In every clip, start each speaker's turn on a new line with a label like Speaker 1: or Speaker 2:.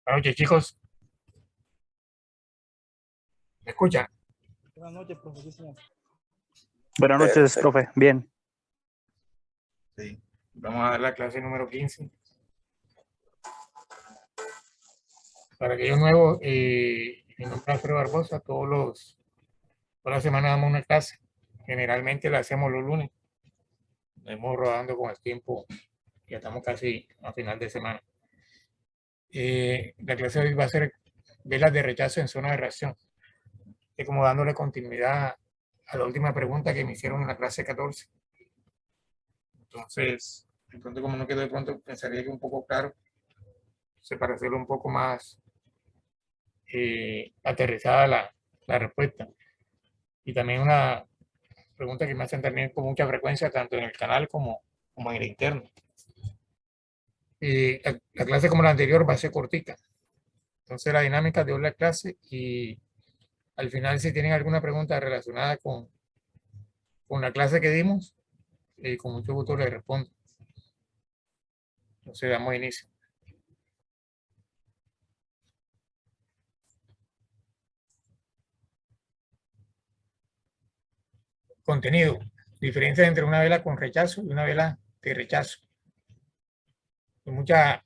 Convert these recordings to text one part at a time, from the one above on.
Speaker 1: Buenas noches, chicos. ¿Me escuchan?
Speaker 2: Buenas noches, profesor.
Speaker 3: Buenas noches, profe. Bien.
Speaker 1: Sí. Vamos a dar la clase número 15. Para aquellos nuevos, mi nombre es Alfredo Barbosa. Toda la semana damos una clase. Generalmente la hacemos los lunes. Nos hemos rodando con el tiempo. Ya estamos casi a final de semana. La clase de hoy va a ser velas de rechazo en zona de reacción. Es como dándole continuidad a la última pregunta que me hicieron en la clase 14. Entonces, de pronto como no quedó de pronto, pensaría que un poco claro, para hacerlo un poco más aterrizada la respuesta. Y también una pregunta que me hacen también con mucha frecuencia, tanto en el canal como en el interno. La clase como la anterior va a ser cortita. Entonces la dinámica de hoy la clase y al final si tienen alguna pregunta relacionada con la clase que dimos, con mucho gusto les respondo. Entonces damos inicio. Contenido. Diferencia entre una vela con rechazo y una vela de rechazo. Hay mucha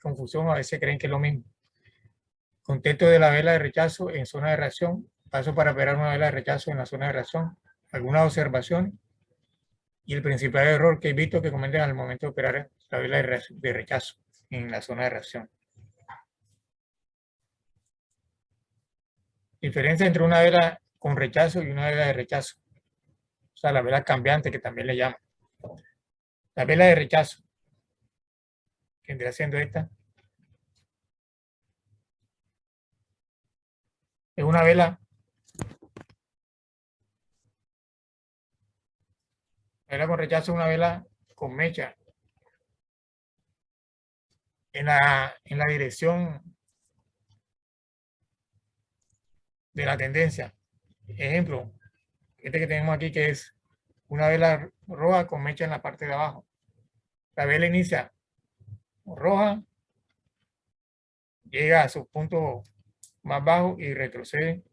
Speaker 1: confusión, a veces creen que es lo mismo. Contexto de la vela de rechazo en zona de reacción. Paso para operar una vela de rechazo en la zona de reacción. Algunas observaciones y el principal error que he visto que cometen al momento de operar la vela de rechazo en la zona de reacción. Diferencia entre una vela con rechazo y una vela de rechazo. O sea, la vela cambiante que también le llaman. La vela de rechazo vendría siendo esta. Es una vela. La vela con rechazo es una vela con mecha en la dirección de la tendencia. Ejemplo, este que tenemos aquí que es una vela roja con mecha en la parte de abajo. La vela inicia roja, llega a su punto más bajo y retrocede,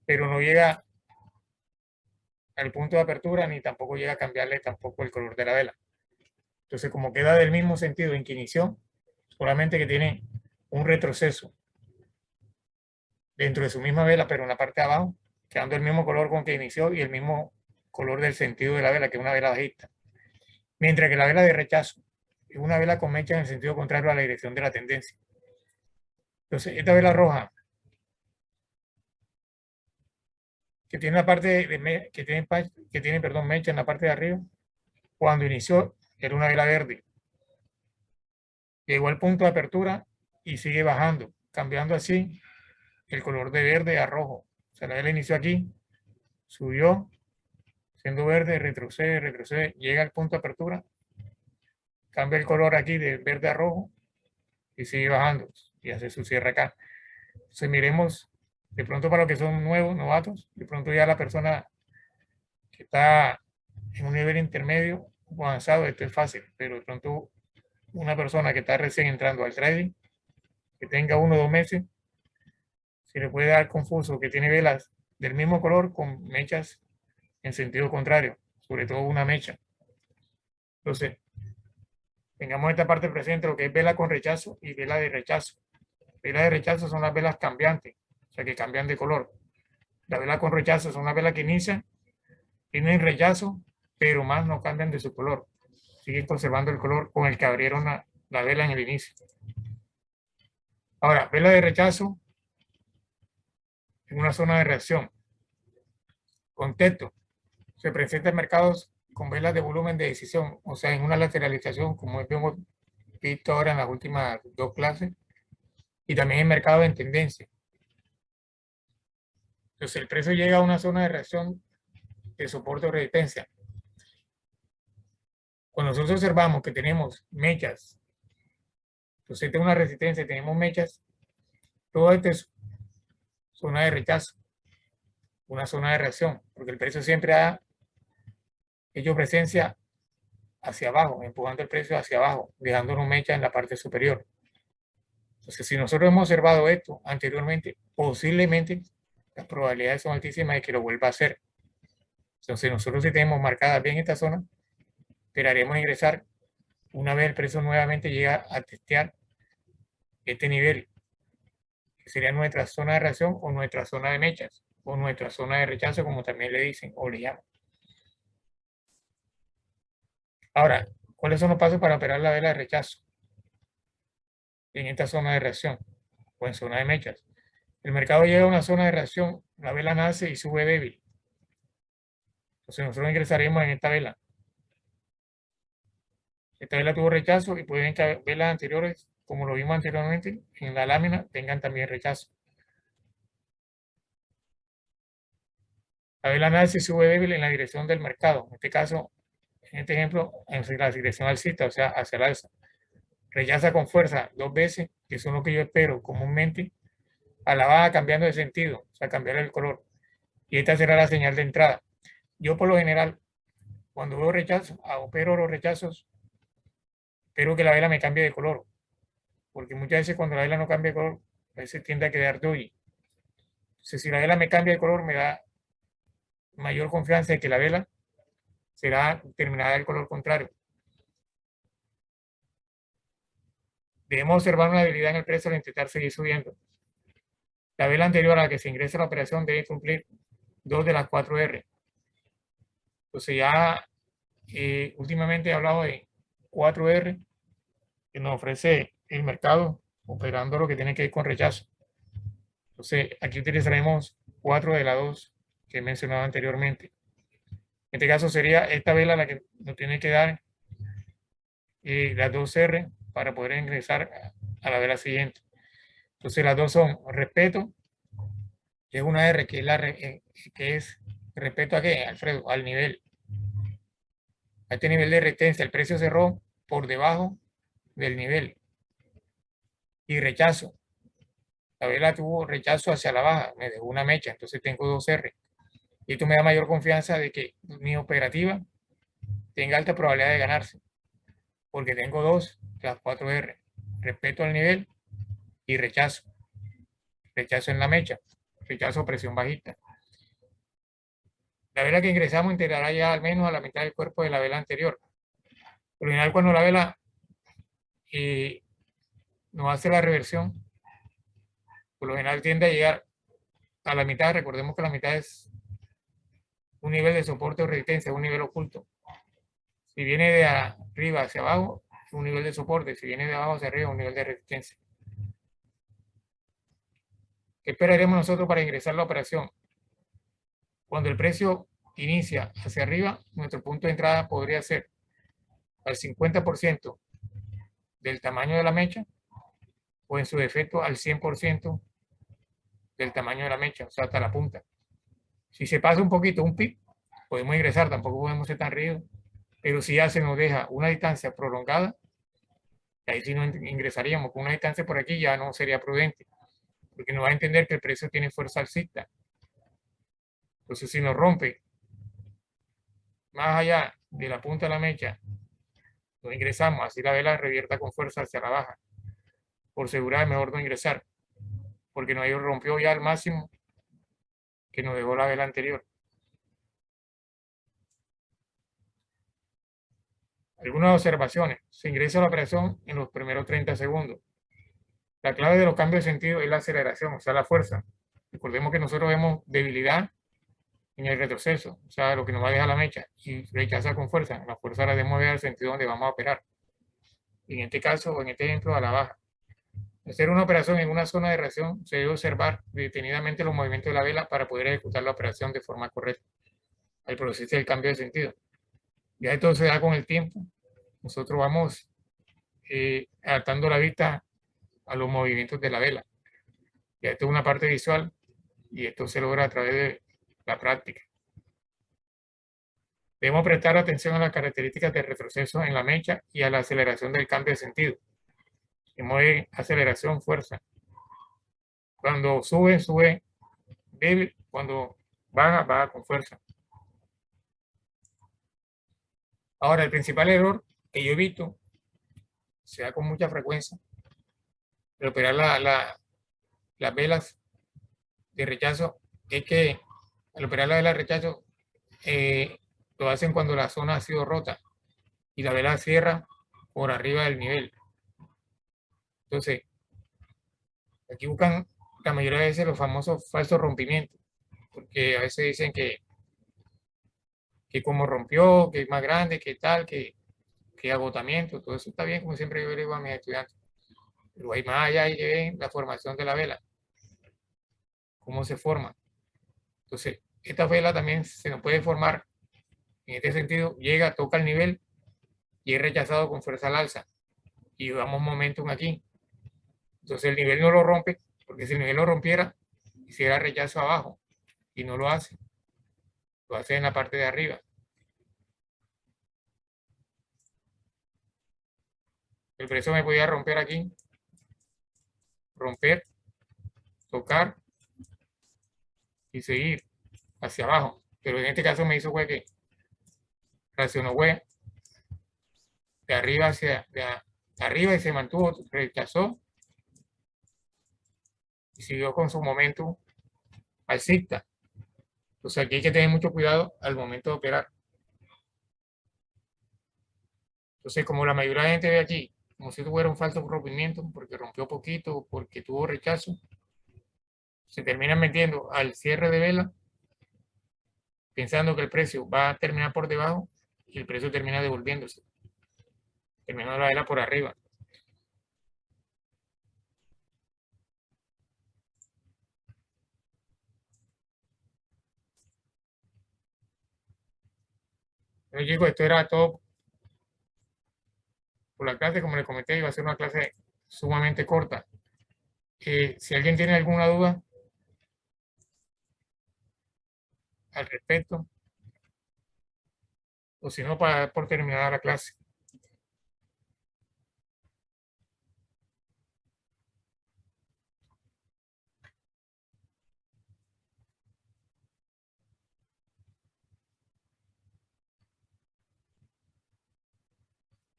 Speaker 1: pero no llega al punto de apertura ni tampoco llega a cambiarle tampoco el color de la vela. Entonces, como queda del mismo sentido en que inició, solamente que tiene un retroceso dentro de su misma vela, pero en la parte de abajo, quedando el mismo color con que inició y el mismo color del sentido de la vela, que es una vela bajista. Mientras que la vela de rechazo es una vela con mecha en el sentido contrario a la dirección de la tendencia. Entonces, esta vela roja, que tiene la parte que tiene, perdón, mecha en la parte de arriba, cuando inició era una vela verde. Llegó al punto de apertura y sigue bajando, cambiando así el color de verde a rojo. O sea, la vela inició aquí, subió, siendo verde, retrocede, retrocede, llega al punto de apertura, cambia el color aquí de verde a rojo y sigue bajando y hace su cierre acá. Entonces miremos, de pronto para los que son nuevos, novatos, de pronto ya la persona que está en un nivel intermedio o avanzado, esto es fácil, pero de pronto una persona que está recién entrando al trading, que tenga 1 o 2 meses, se le puede dar confuso que tiene velas del mismo color con mechas en sentido contrario, sobre todo una mecha. Entonces, tengamos esta parte presente, lo que es vela con rechazo y vela de rechazo. Vela de rechazo son las velas cambiantes, o sea, que cambian de color. La vela con rechazo son las velas que inician, tienen rechazo, pero más no cambian de su color. Siguen conservando el color con el que abrieron la vela en el inicio. Ahora, vela de rechazo en una zona de reacción. Contexto. Se presentan mercados con velas de volumen de decisión, o sea, en una lateralización, como hemos visto ahora en las últimas 2 clases, y también en mercados en tendencia. Entonces, el precio llega a una zona de reacción de soporte o resistencia. Cuando nosotros observamos que tenemos mechas, entonces esta es una resistencia, tenemos mechas, todo esto es zona de rechazo, una zona de reacción, porque el precio siempre ha hecho presencia hacia abajo, empujando el precio hacia abajo, dejando una mecha en la parte superior. Entonces, si nosotros hemos observado esto anteriormente, posiblemente las probabilidades son altísimas de que lo vuelva a hacer. Entonces, nosotros si tenemos marcada bien esta zona, esperaremos ingresar una vez el precio nuevamente llega a testear este nivel, que sería nuestra zona de reacción o nuestra zona de mechas, o nuestra zona de rechazo, como también le dicen o le llaman. Ahora, ¿cuáles son los pasos para operar la vela de rechazo en esta zona de reacción o en zona de mechas? El mercado llega a una zona de reacción, la vela nace y sube débil. Entonces nosotros ingresaremos en esta vela. Esta vela tuvo rechazo y pueden que velas anteriores, como lo vimos anteriormente, en la lámina tengan también rechazo. La vela nace y sube débil en la dirección del mercado. En este caso, en este ejemplo, en la dirección alcista, o sea, hacia el alza. Rechaza con fuerza 2 veces, que es lo que yo espero comúnmente, a la baja cambiando de sentido, o sea, cambiar el color. Y esta será la señal de entrada. Yo por lo general, cuando veo rechazo, opero los rechazos, espero que la vela me cambie de color, porque muchas veces cuando la vela no cambia de color, a veces tiende a quedar doji. Entonces, si la vela me cambia de color, me da mayor confianza de que la vela será terminada del color contrario. Debemos observar una debilidad en el precio al intentar seguir subiendo. La vela anterior a la que se ingresa a la operación debe cumplir 2 de las 4 R. Entonces ya últimamente he hablado de 4 R que nos ofrece el mercado operando lo que tiene que ver con rechazo. Entonces aquí utilizaremos 4 de las 2 que he mencionado anteriormente. En este caso sería esta vela la que nos tiene que dar las 2 R para poder ingresar a la vela siguiente. Entonces las dos son respeto, que es una R, que es respeto a qué, Alfredo, al nivel. A este nivel de resistencia, el precio cerró por debajo del nivel. Y rechazo. La vela tuvo rechazo hacia la baja, me dejó una mecha, entonces tengo 2 R. Y esto me da mayor confianza de que mi operativa tenga alta probabilidad de ganarse, porque tengo 2 de las 4 R. Respeto al nivel y rechazo. Rechazo en la mecha, rechazo presión bajista. La vela que ingresamos integrará ya al menos a la mitad del cuerpo de la vela anterior. Por lo general, cuando la vela nos hace la reversión, por lo general tiende a llegar a la mitad. Recordemos que la mitad es un nivel de soporte o resistencia, un nivel oculto. Si viene de arriba hacia abajo, es un nivel de soporte. Si viene de abajo hacia arriba, un nivel de resistencia. ¿Qué esperaremos nosotros para ingresar la operación? Cuando el precio inicia hacia arriba, nuestro punto de entrada podría ser al 50% del tamaño de la mecha o en su defecto al 100% del tamaño de la mecha, o sea, hasta la punta. Si se pasa un poquito, un pip, podemos ingresar, tampoco podemos ser tan rígidos, pero si ya se nos deja una distancia prolongada, ahí sí no ingresaríamos. Con una distancia por aquí ya no sería prudente, porque nos va a entender que el precio tiene fuerza alcista. Entonces, si nos rompe más allá de la punta de la mecha, no ingresamos, así la vela revierta con fuerza hacia la baja. Por seguridad es mejor no ingresar, porque nos rompió ya al máximo que nos dejó la vela anterior. Algunas observaciones. Se ingresa a la operación en los primeros 30 segundos. La clave de los cambios de sentido es la aceleración, o sea, la fuerza. Recordemos que nosotros vemos debilidad en el retroceso, o sea, lo que nos va a dejar la mecha, y rechaza con fuerza. La fuerza la debemos ver al sentido donde vamos a operar. En este caso, o en este ejemplo, a la baja. Hacer una operación en una zona de reacción, se debe observar detenidamente los movimientos de la vela para poder ejecutar la operación de forma correcta. El proceso del cambio de sentido. Ya esto se da con el tiempo. Nosotros vamos adaptando la vista a los movimientos de la vela. Ya esto es una parte visual y esto se logra a través de la práctica. Debemos prestar atención a las características del retroceso en la mecha y a la aceleración del cambio de sentido. Mueve aceleración, fuerza. Cuando sube, sube débil. Cuando baja, baja con fuerza. Ahora, el principal error que yo evito, se da con mucha frecuencia, Al operar las velas de rechazo, es que al operar la vela de rechazo, lo hacen cuando la zona ha sido rota y la vela cierra por arriba del nivel. Entonces, aquí buscan la mayoría de veces los famosos falsos rompimientos, porque a veces dicen que como rompió, que es más grande, que tal, que agotamiento, todo eso está bien, como siempre yo le digo a mis estudiantes. Pero hay más allá, hay que ver la formación de la vela, cómo se forma. Entonces, esta vela también se nos puede formar, en este sentido, llega, toca el nivel y es rechazado con fuerza al alza. Y damos momentum aquí. Entonces el nivel no lo rompe, porque si el nivel lo rompiera, hiciera rechazo abajo, y no lo hace en la parte de arriba. El precio me podía romper aquí, romper, tocar y seguir hacia abajo. Pero en este caso me hizo fue que reaccionó fue de arriba hacia arriba y se mantuvo, rechazó y siguió con su momento alcista. Entonces aquí hay que tener mucho cuidado al momento de operar. Entonces, como la mayoría de la gente ve aquí, como si tuviera un falso rompimiento, porque rompió poquito, porque tuvo rechazo, se terminan metiendo al cierre de vela, pensando que el precio va a terminar por debajo y el precio termina devolviéndose, terminando la vela por arriba. Pero chicos, esto era todo por la clase, como les comenté, iba a ser una clase sumamente corta. Si alguien tiene alguna duda al respecto, o si no, para dar por terminada la clase.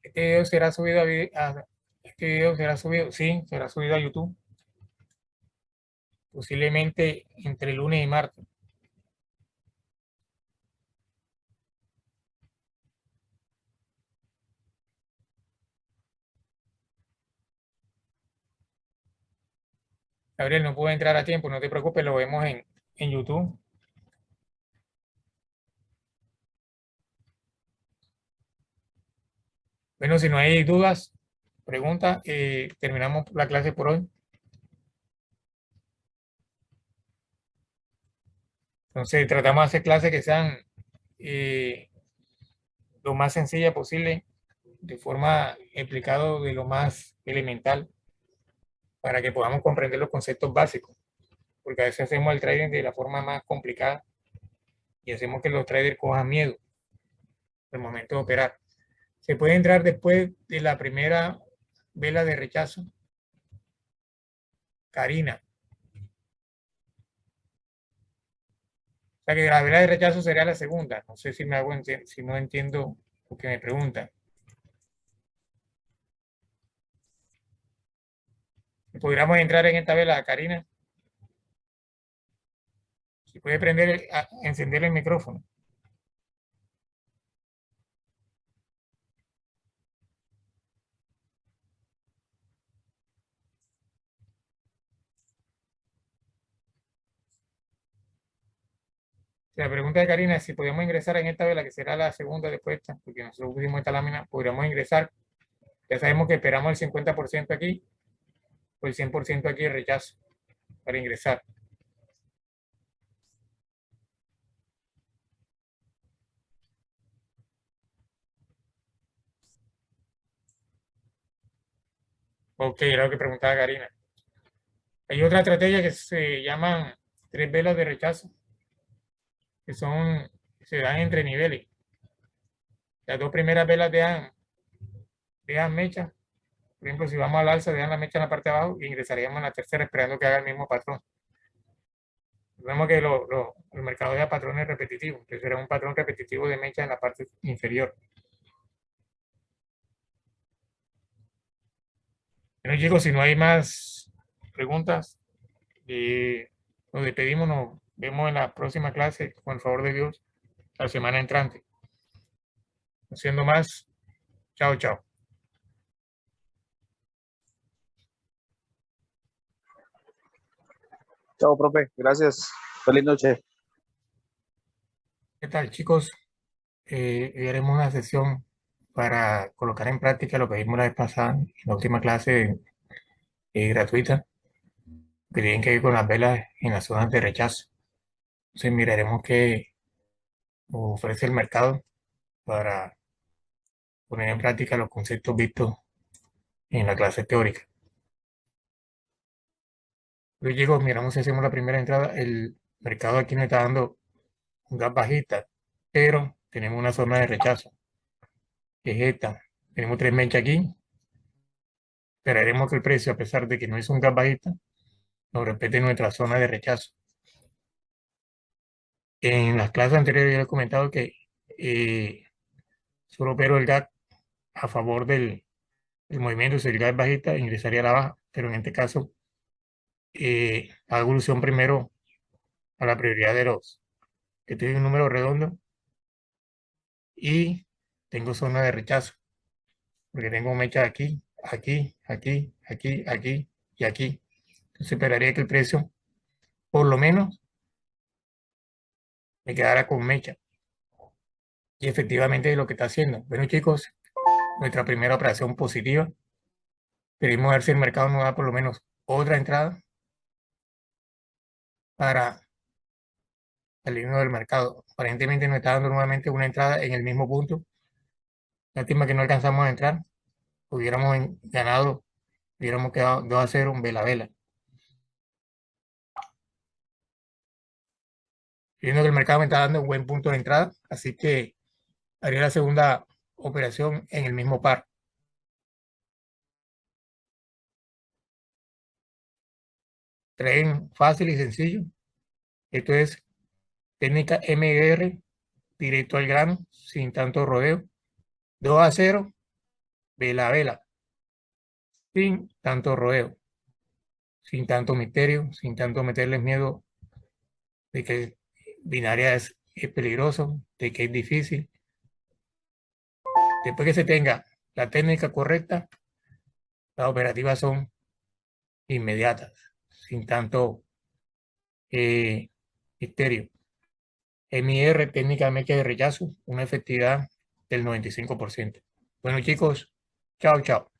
Speaker 1: Este video será subido este video será subido, sí, será subido a YouTube, posiblemente entre lunes y martes. Gabriel, no puedo entrar a tiempo, no te preocupes, lo vemos en YouTube. Bueno, si no hay dudas, preguntas, terminamos la clase por hoy. Entonces, tratamos de hacer clases que sean lo más sencillas posible, de forma explicado de lo más elemental, para que podamos comprender los conceptos básicos, porque a veces hacemos el trading de la forma más complicada y hacemos que los traders cojan miedo al momento de operar. Se puede entrar después de la primera vela de rechazo. Karina. O sea que la vela de rechazo sería la segunda. No sé si me hago si no entiendo lo que me preguntan. ¿Podríamos entrar en esta vela, Karina? Si puede prender, encender el micrófono. La pregunta de Karina es si podemos ingresar en esta vela, que será la segunda después de esta, porque nosotros pusimos esta lámina, podríamos ingresar. Ya sabemos que esperamos el 50% aquí, o el 100% aquí de rechazo para ingresar. Ok, era lo que preguntaba Karina. Hay otra estrategia que se llaman 3 velas de rechazo, que se dan entre niveles. Las 2 primeras velas dejan mecha. Por ejemplo, si vamos al alza, dejan la mecha en la parte de abajo y ingresaríamos en la tercera esperando que haga el mismo patrón. Vemos que el mercado deja patrones repetitivos, entonces será un patrón repetitivo de mecha en la parte inferior. Bueno, chicos, si no hay más preguntas, nos despedimos, nos vemos en la próxima clase, con el favor de Dios, la semana entrante. No siendo más, chao, chao.
Speaker 4: Chao, profe. Gracias. Feliz noche.
Speaker 1: ¿Qué tal, chicos? Hoy haremos una sesión para colocar en práctica lo que vimos la vez pasada en la última clase gratuita, que tienen que ver con las velas en las zonas de rechazo. Entonces miraremos qué ofrece el mercado para poner en práctica los conceptos vistos en la clase teórica. Luego chicos, miramos si hacemos la primera entrada. El mercado aquí nos está dando un gap bajista, pero tenemos una zona de rechazo, que es esta. Tenemos 3 mechas aquí. Esperaremos que el precio, a pesar de que no es un gap bajista, nos respete nuestra zona de rechazo. En las clases anteriores yo he comentado que solo opero el gap a favor del movimiento. Si el gap es bajista, ingresaría a la baja, pero en este caso hago evolución primero a la prioridad de los que tiene un número redondo y tengo zona de rechazo, porque tengo mecha aquí, aquí, aquí, aquí, aquí y aquí. Entonces esperaría que el precio, por lo menos, me quedara con mecha. Y efectivamente es lo que está haciendo. Bueno, chicos, nuestra primera operación positiva. Queremos ver si el mercado nos da por lo menos otra entrada para salirnos del mercado. Aparentemente nos está dando nuevamente una entrada en el mismo punto. Lástima que no alcanzamos a entrar. Hubiéramos ganado, hubiéramos quedado 2-0 en vela a vela. Viendo que el mercado me está dando un buen punto de entrada, así que haría la segunda operación en el mismo par. Traen fácil y sencillo. Esto es técnica MR, directo al grano, sin tanto rodeo. 2-0, vela a vela, sin tanto rodeo, sin tanto misterio, sin tanto meterles miedo de que binaria es peligroso, de que es difícil. Después que se tenga la técnica correcta, las operativas son inmediatas, sin tanto misterio. MR, técnica de mecha de rechazo, una efectividad del 95%. Bueno, chicos, chao, chao.